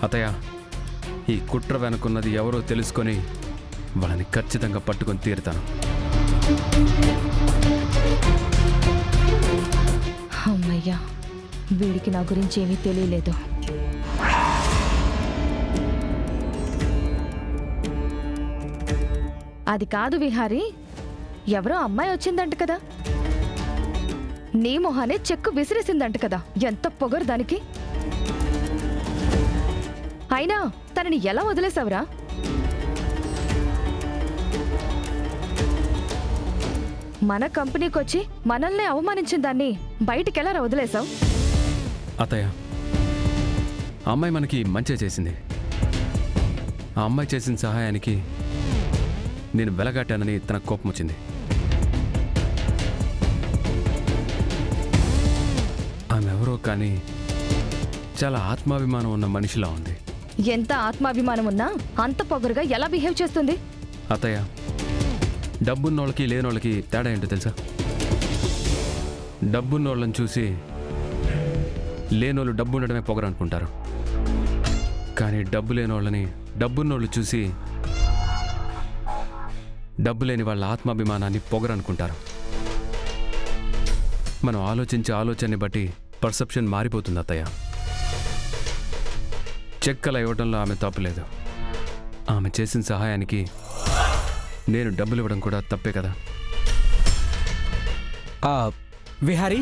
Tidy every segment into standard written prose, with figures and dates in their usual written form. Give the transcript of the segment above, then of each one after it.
అతయ్య, ఈ కుట్ర వెనుకున్నది ఎవరో తెలుసుకొని వాళ్ళని ఖచ్చితంగా పట్టుకొని తీరుతాను. అమ్మయ్యా, వీడికి నా గురించి ఏమీ తెలియలేదు. అది కాదు విహారీ, ఎవరో అమ్మాయి వచ్చిందంట కదా, నీ మొహానే చెక్కు విసిరేసిందంట కదా. ఎంత పొగరు దానికి! అయినా తనని ఎలా వదిలేసావురా? మన కంపెనీకొచ్చి మనల్ని అవమానించిన దాన్ని బయటికెలా వదిలేసావు? అతయ్య, ఆ అమ్మాయి మనకి మంచి చేసింది. ఆ అమ్మాయి చేసిన సహాయానికి నేను వెలగాటానని తన కోపం వచ్చింది. ఆమె ఎవరో కానీ చాలా ఆత్మాభిమానం ఉన్న మనిషిలా ఉంది. ఎంత ఆత్మాభిమానం ఉన్నా అంత పొగరుగా ఎలా బిహేవ్ చేస్తుంది? అతయ్య, డబ్బున్నోళ్ళకి లేనోళ్ళకి తేడా ఏంటో తెలుసా? డబ్బున్నోళ్ళని చూసి లేనోళ్ళు డబ్బు ఉండడమే పొగరు అనుకుంటారు. కానీ డబ్బు లేనోళ్ళని డబ్బున్నోళ్ళు చూసి డబ్బు లేని వాళ్ళ ఆత్మాభిమానాన్ని పొగరు అనుకుంటారు. మనం ఆలోచించే ఆలోచనని బట్టి పర్సెప్షన్ మారిపోతుంది అత్తయ్య. చెక్కల ఇవ్వడంలో ఆమె తప్పులేదు. ఆమె చేసిన సహాయానికి నేను డబ్బులు ఇవ్వడం కూడా తప్పే కదా. విహారీ,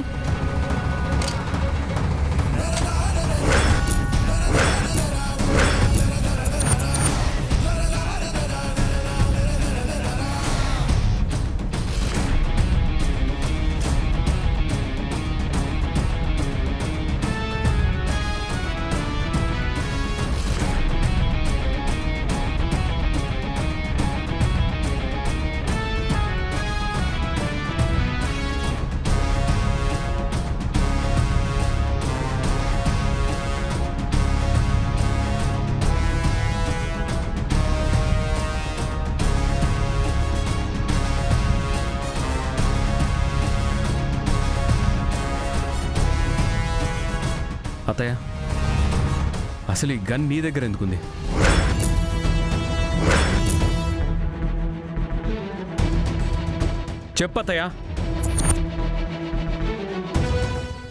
అత్తయ్య, అసలు ఈ గన్ నీ దగ్గర ఎందుకుంది? చెప్పత్తయ్య,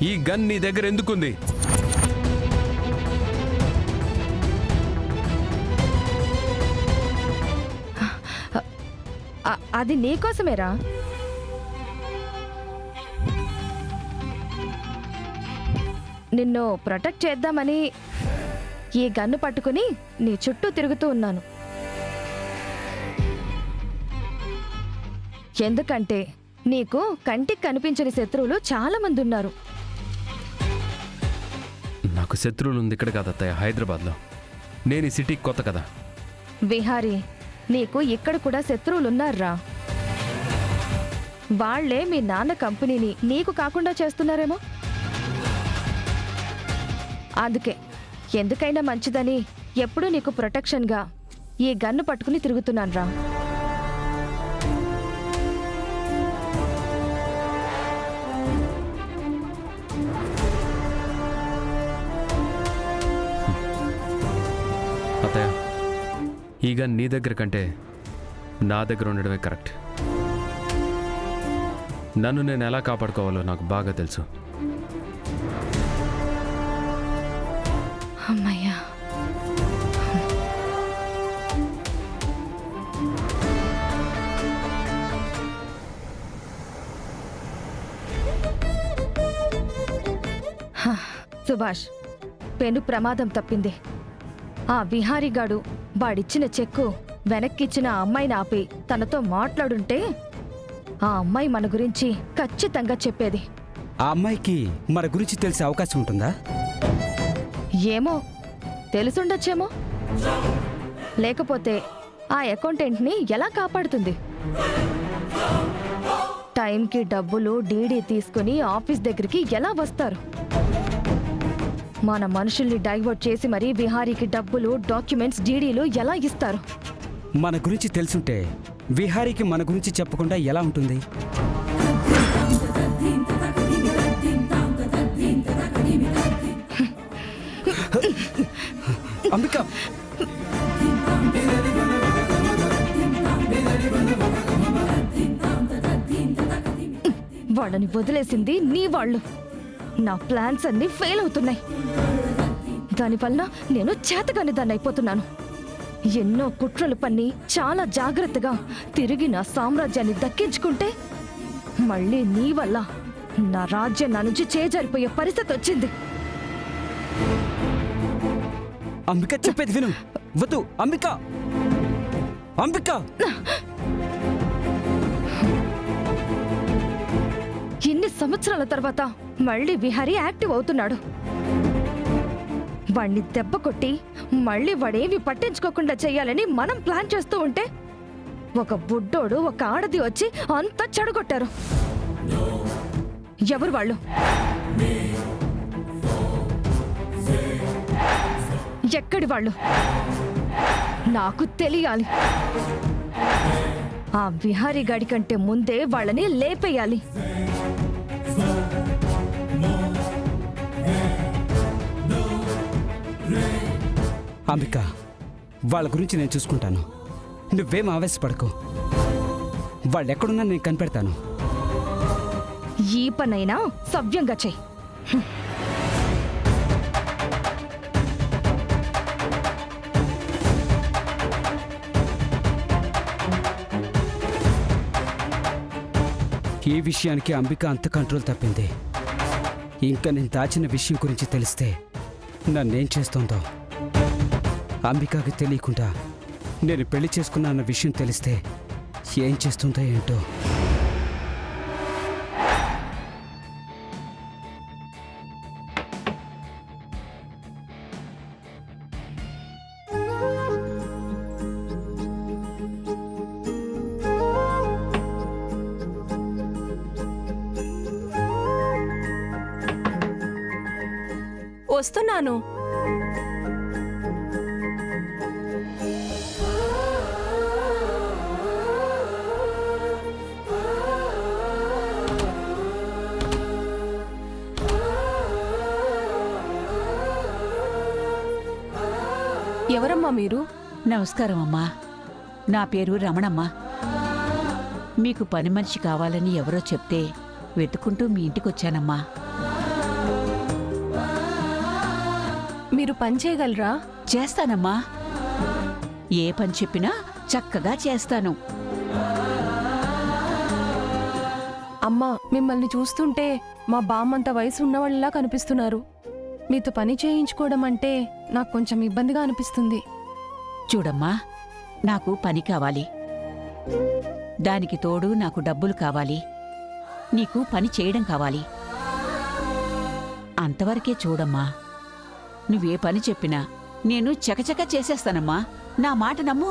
ఈ గన్ నీ దగ్గర ఎందుకుంది? అది నీకోసమేరా. నిన్ను ప్రొటెక్ట్ చేద్దామని ఈ గన్ను పట్టుకుని నీ చుట్టూ తిరుగుతూ ఉన్నాను. ఎందుకంటే నీకు కంటికి కనిపించని శత్రువులు చాలా మంది ఉన్నారు. నాకు శత్రువులు ఉంది ఇక్కడ కాదు అత్తయ్య, హైదరాబాద్లో. నేను ఈ సిటీకి కొత్త కదా. విహారీ, నీకు ఇక్కడ కూడా శత్రువులున్నారా. వాళ్లే మీ నాన్న కంపెనీని నీకు కాకుండా చేస్తున్నారేమో. అందుకే ఎందుకైనా మంచిదని ఎప్పుడూ నీకు ప్రొటెక్షన్గా ఈ గన్ను పట్టుకుని తిరుగుతున్నాను రా. అత్తయ్య, ఈ గన్ నీ దగ్గర కంటే నా దగ్గర ఉండడమే కరెక్ట్. నన్ను నేను ఎలా కాపాడుకోవాలో నాకు బాగా తెలుసు. అమ్మయ్యా, సుభాష్, పెను ప్రమాదం తప్పింది. ఆ విహారీగాడు వాడిచ్చిన చెక్కు వెనక్కిచ్చిన ఆ అమ్మాయిని ఆపి తనతో మాట్లాడుంటే ఆ అమ్మాయి మన గురించి ఖచ్చితంగా చెప్పేది. ఆ అమ్మాయికి మన గురించి తెలిసే అవకాశం ఉంటుందా? ఏమో, తెలుసుండొచ్చేమో. లేకపోతే ఆ అకౌంటెంట్ని ఎలా కాపాడుతుంది? టైంకి డబ్బులు డీడీ తీసుకుని ఆఫీస్ దగ్గరికి ఎలా వస్తారు? మన మనుషుల్ని డైవర్ట్ చేసి మరీ విహారీకి డబ్బులు, డాక్యుమెంట్స్, డీడీలు ఎలా ఇస్తారు? మన గురించి తెలుసుంటే విహారీకి మన గురించి చెప్పకుండా ఎలా ఉంటుంది? అంబిక వాళ్ళని వదిలేసింది నీ వాళ్ళు. నా ప్లాన్స్ అన్నీ ఫెయిల్ అవుతున్నాయి. దానివల్ల నేను చేతగాని దాన్ని అయిపోతున్నాను. ఎన్నో కుట్రలు పన్ని చాలా జాగ్రత్తగా తిరిగి నా సామ్రాజ్యాన్ని దక్కించుకుంటే మళ్ళీ నీ వల్ల నా రాజ్యం నా నుంచి చేజారిపోయే పరిస్థితి వచ్చింది. అంబిక చెప్పేది విను. వద్దు అంబిక. అంబిక ఇన్ని సంవత్సరాల తర్వాత మళ్ళీ విహారీ యాక్టివ్ అవుతున్నాడు. వాణ్ణి దెబ్బ కొట్టి మళ్ళీ వాడేవి పట్టించుకోకుండా చెయ్యాలని మనం ప్లాన్ చేస్తూ ఉంటే ఒక బుడ్డోడు ఒక ఆడది వచ్చి అంతా చెడగొట్టారు. ఎవరు వాళ్ళు? ఎక్కడి వాళ్ళు? నాకు తెలియాలి. ఆ విహారీ గాడి కంటే ముందే వాళ్ళని లేపేయాలి. అంబిక వాళ్ళ గురించి నేను చూసుకుంటాను. నువ్వేం ఆవేశపడకు. వాళ్ళు ఎక్కడున్నా నేను కనిపెడతాను. ఈ పనైనా సవ్యంగా చెయ్యి. ఈ విషయానికి అంబిక అంత కంట్రోల్ తప్పింది. ఇంకా నేను దాచిన విషయం గురించి తెలిస్తే నన్నేం చేస్తుందో, అంబికకి తెలియకుండా నేను పెళ్లి చేసుకున్నా అన్న విషయం తెలిస్తే ఏం చేస్తుందో ఏంటో. వస్తున్నాను. ఎవరమ్మా మీరు? నమస్కారం అమ్మా. నా పేరు రమణమ్మ. మీకు పని మనిషి కావాలని ఎవరో చెప్తే వెతుకుంటూ మీ ఇంటికొచ్చానమ్మా. మీరు పని చేయగలరా? చేస్తానమ్మా. ఏ పని చెప్పినా చక్కగా చేస్తాను. అమ్మా, మిమ్మల్ని చూస్తుంటే మా బామ్మంత వయసు ఉన్నవాళ్ళలా కనిపిస్తున్నారు. మీతో పని చేయించుకోవడం అంటే నాకు కొంచెం ఇబ్బందిగా అనిపిస్తుంది. చూడమ్మా, నాకు పని కావాలి. దానికి తోడు నాకు డబ్బులు కావాలి. నీకు పని చేయడం కావాలి. అంతవరకే చూడమ్మా. నువ్వే పని చెప్పినా నేను చకచక చేసేస్తానమ్మా. నా మాట నమ్ము.